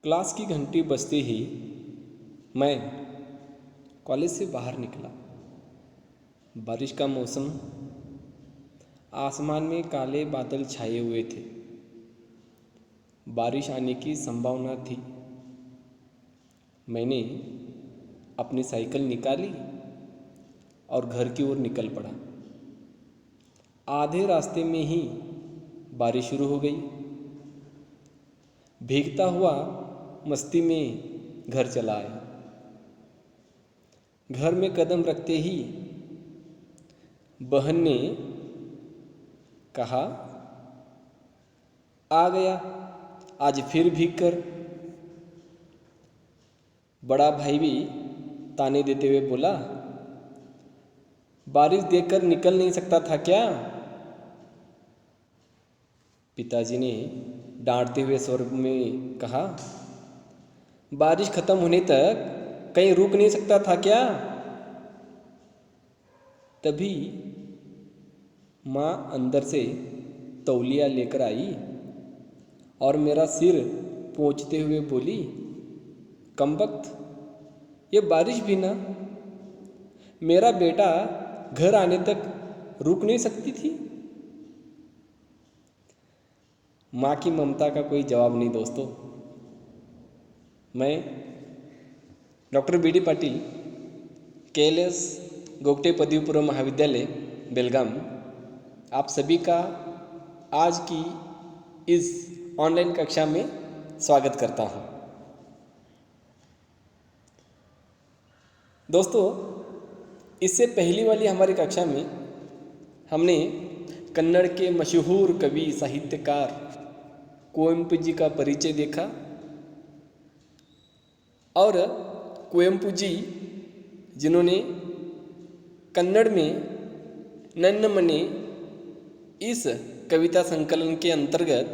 Class की घंटी बजते ही मैं कॉलेज से बाहर निकला। बारिश का मौसम, आसमान में काले बादल छाए हुए थे। बारिश आने की संभावना थी। मैंने अपनी साइकिल निकाली और घर की ओर निकल पड़ा। आधे रास्ते में ही बारिश शुरू हो गई। भीगता हुआ मस्ती में घर चला आया। घर में कदम रखते ही बहन ने कहा, आ गया आज फिर भीग कर। बड़ा भाई भी ताने देते हुए बोला, बारिश देखकर निकल नहीं सकता था क्या? पिताजी ने डांटते हुए स्वर में कहा, बारिश खत्म होने तक कहीं रुक नहीं सकता था क्या? तभी माँ अंदर से तौलिया लेकर आई और मेरा सिर पोंछते हुए बोली, कमबख्त, ये बारिश भी ना मेरा बेटा घर आने तक रुक नहीं सकती थी। माँ की ममता का कोई जवाब नहीं दोस्तों। मैं doctor B D. Patil, KLS Gogte पदवीपूर्व महाविद्यालय बेलगाम, आप सभी का आज की इस ऑनलाइन कक्षा में स्वागत करता हूँ। दोस्तों, इससे पहली वाली हमारी कक्षा में हमने कन्नड़ के मशहूर कवि साहित्यकार कुवेंपु जी का परिचय देखा और कुवेंपु जी जिन्होंने कन्नड़ में नन्न मने इस कविता संकलन के अंतर्गत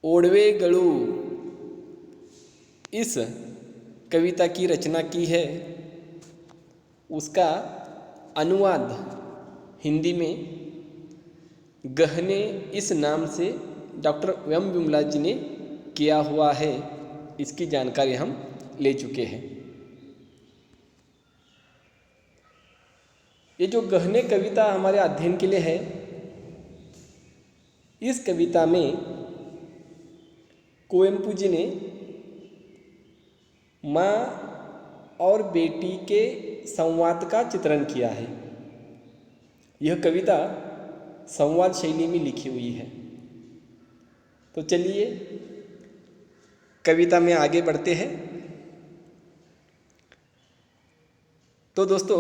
ओडवेगळु इस कविता की रचना की है, उसका अनुवाद हिंदी में गहने इस नाम से डॉक्टर एम विमला जी ने किया हुआ है। इसकी जानकारी हम ले चुके हैं। ये जो गहने कविता हमारे अध्ययन के लिए है, इस कविता में कुवेंपु जी ने माँ और बेटी के संवाद का चित्रण किया है। यह कविता संवाद शैली में लिखी हुई है। तो चलिए कविता में आगे बढ़ते हैं। तो दोस्तों,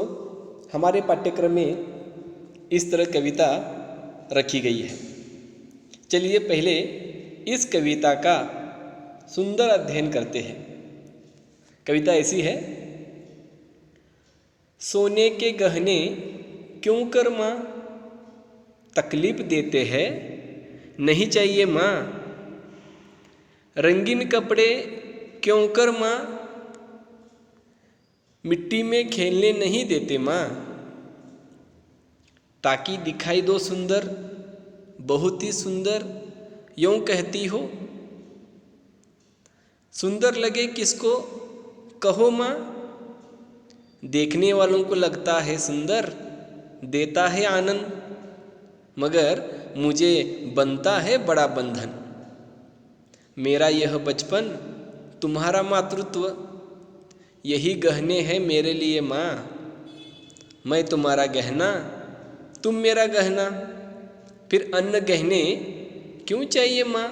हमारे पाठ्यक्रम में इस तरह कविता रखी गई है। चलिए पहले इस कविता का सुंदर अध्ययन करते हैं। कविता ऐसी है, सोने के गहने क्यों कर माँ तकलीफ देते हैं, नहीं चाहिए माँ। रंगीन कपड़े क्यों कर माँ मिट्टी में खेलने नहीं देते माँ। ताकि दिखाई दो सुंदर, बहुत ही सुंदर, यूं कहती हो। सुंदर लगे किसको कहो माँ, देखने वालों को लगता है सुंदर, देता है आनंद, मगर मुझे बनता है बड़ा बंधन। मेरा यह बचपन, तुम्हारा मातृत्व, यही गहने हैं मेरे लिए माँ। मैं तुम्हारा गहना, तुम मेरा गहना, फिर अन्य गहने क्यों चाहिए माँ।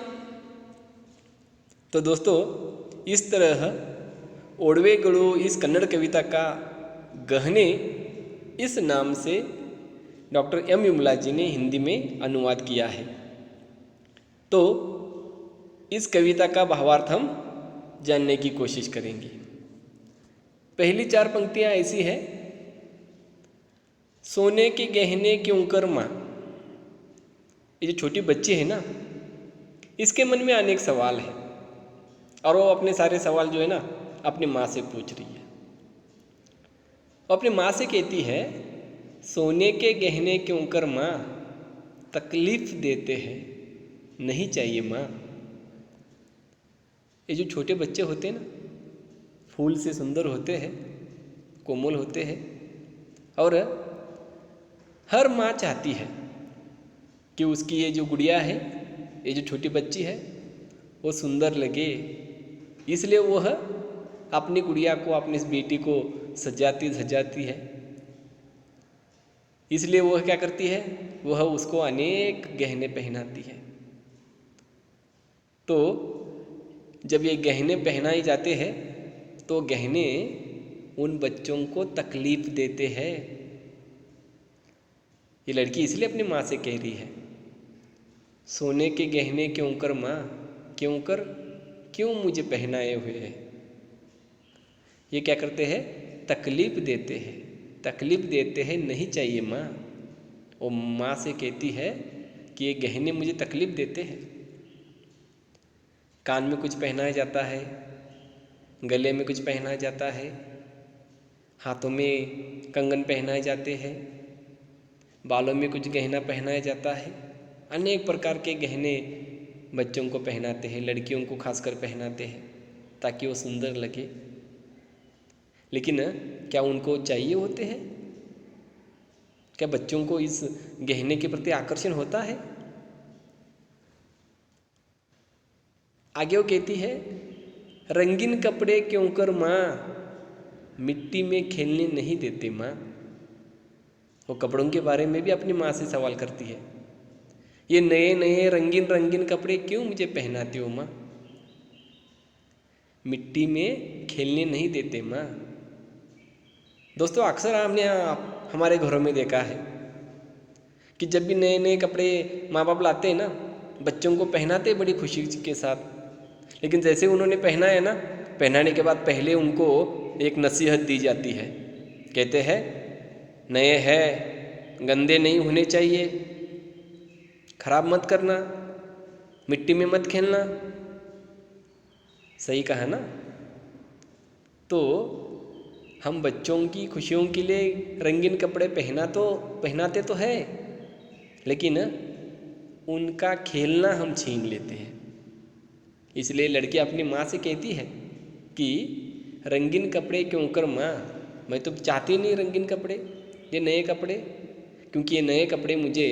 तो दोस्तों, इस तरह ओडवेगळु इस कन्नड़ कविता का गहने इस नाम से डॉक्टर एम विमला जी ने हिंदी में अनुवाद किया है। तो इस कविता का भावार्थ हम जानने की कोशिश करेंगे। पहली 4 पंक्तियाँ ऐसी है, सोने के गहने क्यों कर माँ। ये जो छोटी बच्ची है ना, इसके मन में अनेक सवाल है और वो अपने सारे सवाल जो है ना अपनी माँ से पूछ रही है। वो अपनी माँ से कहती है, सोने के गहने क्यों कर माँ तकलीफ देते हैं, नहीं चाहिए माँ। ये जो छोटे बच्चे होते हैं ना, फूल से सुंदर होते हैं, कोमल होते हैं, और हर माँ चाहती है कि उसकी ये जो गुड़िया है, ये जो छोटी बच्ची है, वो सुंदर लगे। इसलिए वह अपनी गुड़िया को, अपनी इस बेटी को सजाती धजाती है। इसलिए वह क्या करती है, वह उसको अनेक गहने पहनाती है। तो जब ये गहने पहनाए जाते हैं तो गहने उन बच्चों को तकलीफ देते हैं। ये लड़की इसलिए अपनी माँ से कह रही है, सोने के गहने क्यों कर माँ, क्यों मुझे पहनाए हुए है। ये क्या करते हैं, तकलीफ देते हैं, तकलीफ देते हैं, नहीं चाहिए माँ। वो माँ से कहती है कि ये गहने मुझे तकलीफ देते हैं। कान में कुछ पहनाया जाता है, गले में कुछ पहनाया जाता है, हाथों में कंगन पहनाए जाते हैं, बालों में कुछ गहना पहनाया जाता है। अनेक प्रकार के गहने बच्चों को पहनाते हैं, लड़कियों को खासकर पहनाते हैं ताकि वो सुंदर लगे। लेकिन क्या उनको चाहिए होते हैं? क्या बच्चों को इस गहने के प्रति आकर्षण होता है? आगे वो कहती है, रंगीन कपड़े क्यों कर माँ, मिट्टी में खेलने नहीं देते माँ। वो कपड़ों के बारे में भी अपनी माँ से सवाल करती है, ये नए नए रंगीन रंगीन कपड़े क्यों मुझे पहनाती हो माँ, मिट्टी में खेलने नहीं देते माँ। दोस्तों, अक्सर आपने हमारे घरों में देखा है कि जब भी नए नए कपड़े माँ बाप लाते हैं ना, बच्चों को पहनाते बड़ी खुशी के साथ। लेकिन जैसे उन्होंने पहना है ना, पहनाने के बाद पहले उनको एक नसीहत दी जाती है। कहते हैं, नए हैं, गंदे नहीं होने चाहिए, खराब मत करना, मिट्टी में मत खेलना। सही कहा ना? तो हम बच्चों की खुशियों के लिए रंगीन कपड़े पहनाते तो है, लेकिन उनका खेलना हम छीन लेते हैं। इसलिए लड़की अपनी माँ से कहती है कि रंगीन कपड़े क्यों कर माँ, मैं तो चाहती नहीं रंगीन कपड़े, ये नए कपड़े, क्योंकि ये नए कपड़े मुझे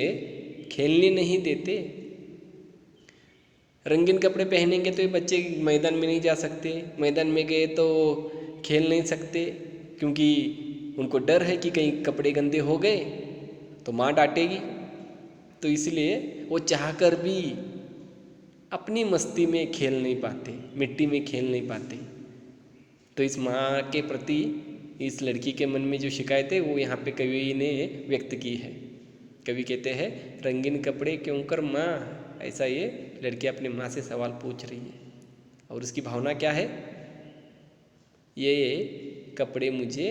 खेलने नहीं देते। रंगीन कपड़े पहनेंगे तो ये बच्चे मैदान में नहीं जा सकते, मैदान में गए तो खेल नहीं सकते, क्योंकि उनको डर है कि कहीं कपड़े गंदे हो गए तो माँ डांटेगी। तो इसलिए वो चाहकर भी अपनी मस्ती में खेल नहीं पाते, मिट्टी में खेल नहीं पाते। तो इस माँ के प्रति इस लड़की के मन में जो शिकायत है वो यहाँ पे कवि ने व्यक्त की है। कवि कहते हैं, रंगीन कपड़े क्यों कर माँ, ऐसा ये लड़की अपनी माँ से सवाल पूछ रही है। और उसकी भावना क्या है, ये कपड़े मुझे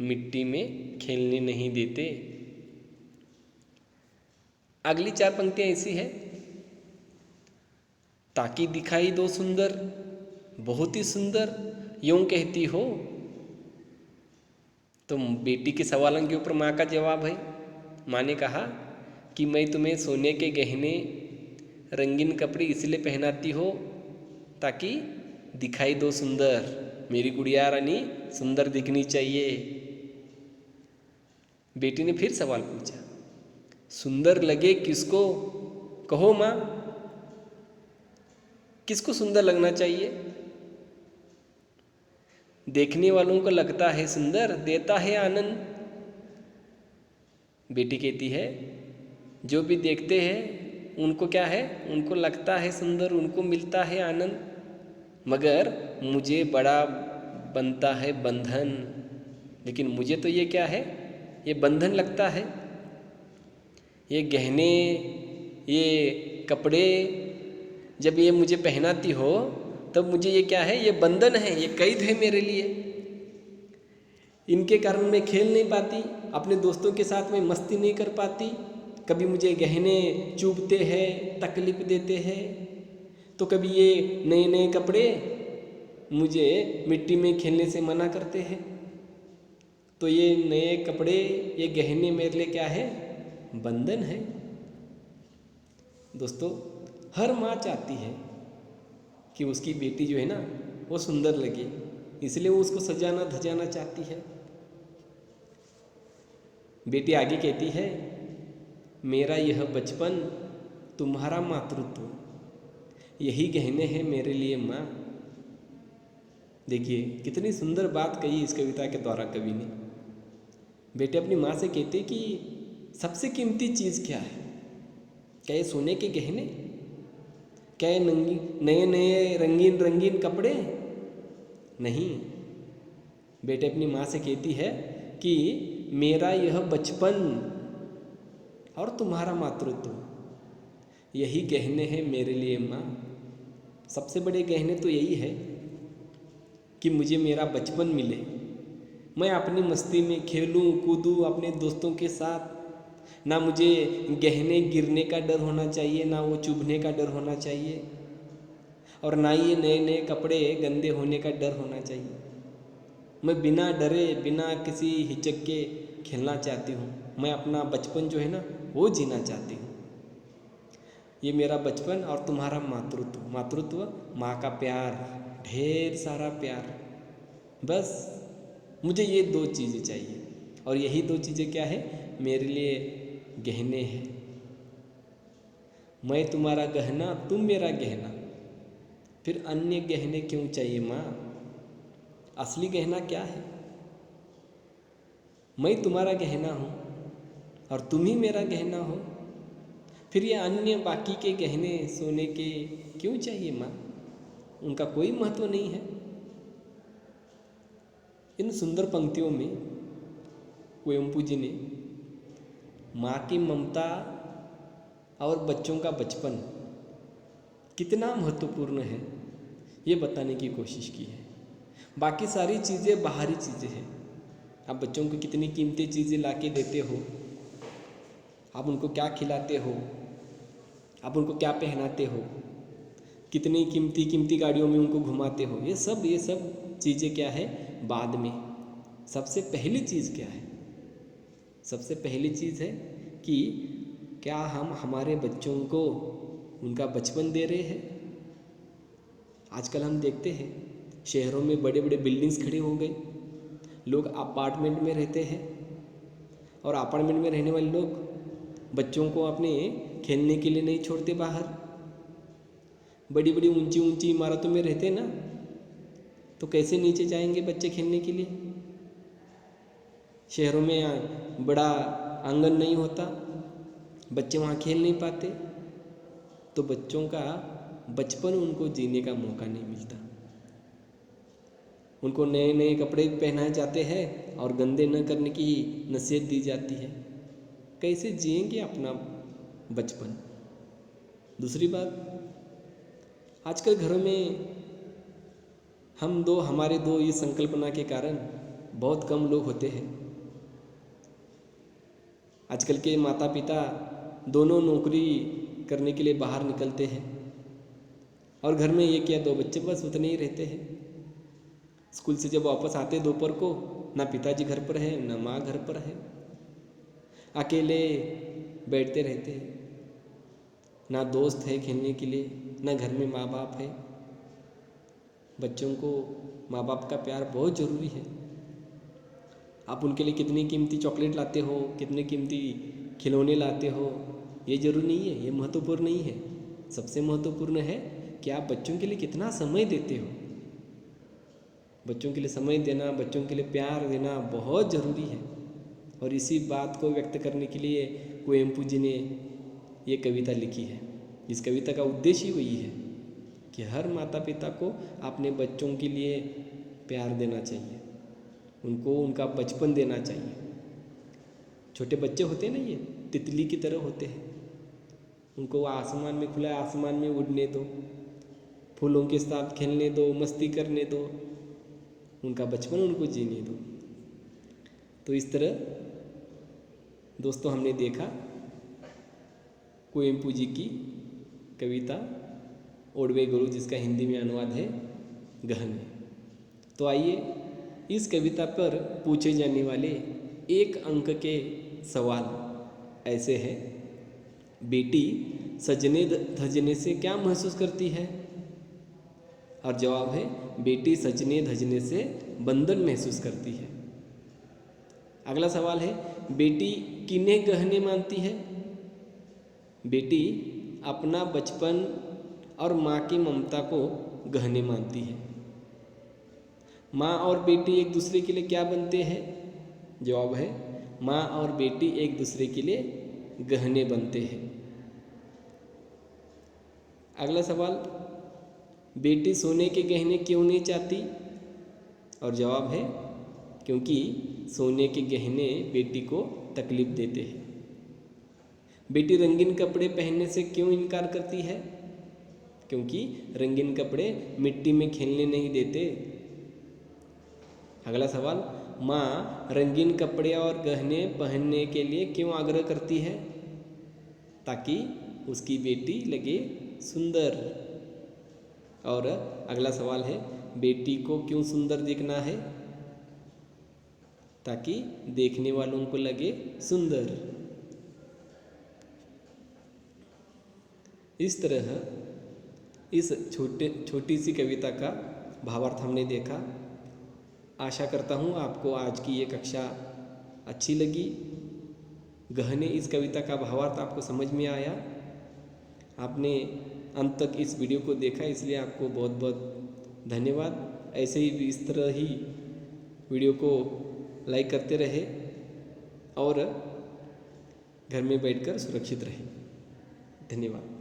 मिट्टी में खेलने नहीं देते। अगली 4 पंक्तियाँ ऐसी है, ताकि दिखाई दो सुंदर, बहुत ही सुंदर, यूं कहती हो। तो बेटी के सवालों के ऊपर माँ का जवाब है। माँ ने कहा कि मैं तुम्हें सोने के गहने, रंगीन कपड़े इसलिए पहनाती हो ताकि दिखाई दो सुंदर, मेरी गुड़िया रानी सुंदर दिखनी चाहिए। बेटी ने फिर सवाल पूछा, सुंदर लगे किसको, कहो माँ, किसको सुंदर लगना चाहिए? देखने वालों को लगता है सुंदर, देता है आनंद। बेटी कहती है, जो भी देखते हैं उनको क्या है, उनको लगता है सुंदर, उनको मिलता है आनंद, मगर मुझे बड़ा बनता है बंधन। लेकिन मुझे तो ये क्या है, ये बंधन लगता है। ये गहने, ये कपड़े जब ये मुझे पहनाती हो तब मुझे ये क्या है, ये बंधन है, ये कैद है मेरे लिए। इनके कारण मैं खेल नहीं पाती, अपने दोस्तों के साथ मैं मस्ती नहीं कर पाती। कभी मुझे गहने चुभते हैं, तकलीफ देते हैं, तो कभी ये नए नए कपड़े मुझे मिट्टी में खेलने से मना करते हैं। तो ये नए कपड़े, ये गहने मेरे लिए क्या है, बंधन है। दोस्तों, हर माँ चाहती है कि उसकी बेटी जो है ना वो सुंदर लगे, इसलिए वो उसको सजाना धजाना चाहती है। बेटी आगे कहती है, मेरा यह बचपन तुम्हारा मातृत्व, यही गहने हैं मेरे लिए माँ। देखिए कितनी सुंदर बात कही इस कविता के द्वारा कवि ने। बेटे अपनी माँ से कहते कि सबसे कीमती चीज़ क्या है? क्या ये सोने के गहने? क्या ये नए नए रंगीन रंगीन कपड़े? नहीं, बेटे अपनी माँ से कहती है कि मेरा यह बचपन और तुम्हारा मातृत्व, यही गहने हैं मेरे लिए माँ। सबसे बड़े गहने तो यही है कि मुझे मेरा बचपन मिले, मैं अपनी मस्ती में खेलूं कूदूं अपने दोस्तों के साथ, ना मुझे गहने गिरने का डर होना चाहिए, ना वो चुभने का डर होना चाहिए, और ना ये नए नए कपड़े गंदे होने का डर होना चाहिए। मैं बिना डरे बिना किसी हिचक के खेलना चाहती हूँ। मैं अपना बचपन जो है ना वो जीना चाहती हूँ। ये मेरा बचपन और तुम्हारा मातृत्व, मातृत्व माँ का प्यार, ढेर सारा प्यार, बस मुझे ये दो चीज़ें चाहिए, और यही दो चीज़ें क्या है? मेरे लिए गहने हैं। मैं तुम्हारा गहना, तुम मेरा गहना, फिर अन्य गहने क्यों चाहिए माँ? असली गहना क्या है? मैं तुम्हारा गहना हूँ और तुम ही मेरा गहना हो, फिर ये अन्य बाकी के गहने सोने के क्यों चाहिए माँ? उनका कोई महत्व नहीं है। इन सुंदर पंक्तियों में कुवेंपु जी ने माँ की ममता और बच्चों का बचपन कितना महत्वपूर्ण है ये बताने की कोशिश की है। बाकी सारी चीज़ें बाहरी चीज़ें हैं। आप बच्चों को कितनी कीमती चीज़ें ला के देते हो, आप उनको क्या खिलाते हो, आप उनको क्या पहनाते हो, कितनी कीमती कीमती गाड़ियों में उनको घुमाते हो, ये सब चीज़ें क्या है? बाद में। सबसे पहली चीज़ क्या है? सबसे पहली चीज़ है कि क्या हम हमारे बच्चों को उनका बचपन दे रहे हैं? आजकल हम देखते हैं शहरों में बड़े बड़े बिल्डिंग्स खड़े हो गए, लोग अपार्टमेंट में रहते हैं, और अपार्टमेंट में रहने वाले लोग बच्चों को अपने खेलने के लिए नहीं छोड़ते बाहर। बड़ी बड़ी ऊंची ऊंची इमारतों में रहते ना, तो कैसे नीचे जाएंगे बच्चे खेलने के लिए? शहरों में बड़ा आंगन नहीं होता, बच्चे वहाँ खेल नहीं पाते, तो बच्चों का बचपन उनको जीने का मौका नहीं मिलता। उनको नए नए कपड़े पहनाए जाते हैं और गंदे न करने की नसीहत दी जाती है। कैसे जिएंगे अपना बचपन? दूसरी बात, आजकल घरों में हमारे दो ये संकल्पना के कारण बहुत कम लोग होते हैं। आजकल के माता पिता दोनों नौकरी करने के लिए बाहर निकलते हैं, और घर में एक या दो बच्चे बस उतने ही रहते हैं। स्कूल से जब वापस आते दोपहर को, ना पिताजी घर पर है ना माँ घर पर है, अकेले बैठते रहते हैं, ना दोस्त है खेलने के लिए, ना घर में माँ बाप है। बच्चों को माँ बाप का प्यार बहुत ज़रूरी है। आप उनके लिए कितनी कीमती चॉकलेट लाते हो, कितने कीमती खिलौने लाते हो, ये ज़रूरी नहीं है, ये महत्वपूर्ण नहीं है। सबसे महत्वपूर्ण है कि आप बच्चों के लिए कितना समय देते हो। बच्चों के लिए समय देना, बच्चों के लिए प्यार देना बहुत ज़रूरी है। और इसी बात को व्यक्त करने के लिए कुवेंपु जी ने ये कविता लिखी है। इस कविता का उद्देश्य ही वही है कि हर माता पिता को अपने बच्चों के लिए प्यार देना चाहिए, उनको उनका बचपन देना चाहिए। छोटे बच्चे होते हैं ना, ये तितली की तरह होते हैं, उनको आसमान में, खुला आसमान में उड़ने दो, फूलों के साथ खेलने दो, मस्ती करने दो, उनका बचपन उनको जीने दो। तो इस तरह दोस्तों हमने देखा कुवेंपु जी की कविता ओडवे गुरु, जिसका हिंदी में अनुवाद है गहने। तो आइए इस कविता पर पूछे जाने वाले एक अंक के सवाल ऐसे हैं। बेटी सजने धजने से क्या महसूस करती है? और जवाब है बेटी सजने धजने से बंधन महसूस करती है। अगला सवाल है बेटी किन्हें गहने मानती है? बेटी अपना बचपन और माँ की ममता को गहने मानती है। माँ और बेटी एक दूसरे के लिए क्या बनते हैं? जवाब है माँ और बेटी एक दूसरे के लिए गहने बनते हैं। अगला सवाल बेटी सोने के गहने क्यों नहीं चाहती? और जवाब है क्योंकि सोने के गहने बेटी को तकलीफ देते हैं। बेटी रंगीन कपड़े पहनने से क्यों इनकार करती है? क्योंकि रंगीन कपड़े मिट्टी में खेलने नहीं देते। अगला सवाल माँ रंगीन कपड़े और गहने पहनने के लिए क्यों आग्रह करती है? ताकि उसकी बेटी लगे सुंदर। और अगला सवाल है बेटी को क्यों सुंदर दिखना है? ताकि देखने वालों को लगे सुंदर। इस तरह इस छोटी सी कविता का भावार्थ हमने देखा। आशा करता हूँ आपको आज की ये कक्षा अच्छी लगी। गहने इस कविता का भावार्थ आपको समझ में आया। आपने अंत तक इस वीडियो को देखा, इसलिए आपको बहुत बहुत धन्यवाद। ऐसे ही इस तरह ही वीडियो को लाइक करते रहे और घर में बैठकर सुरक्षित रहे। धन्यवाद।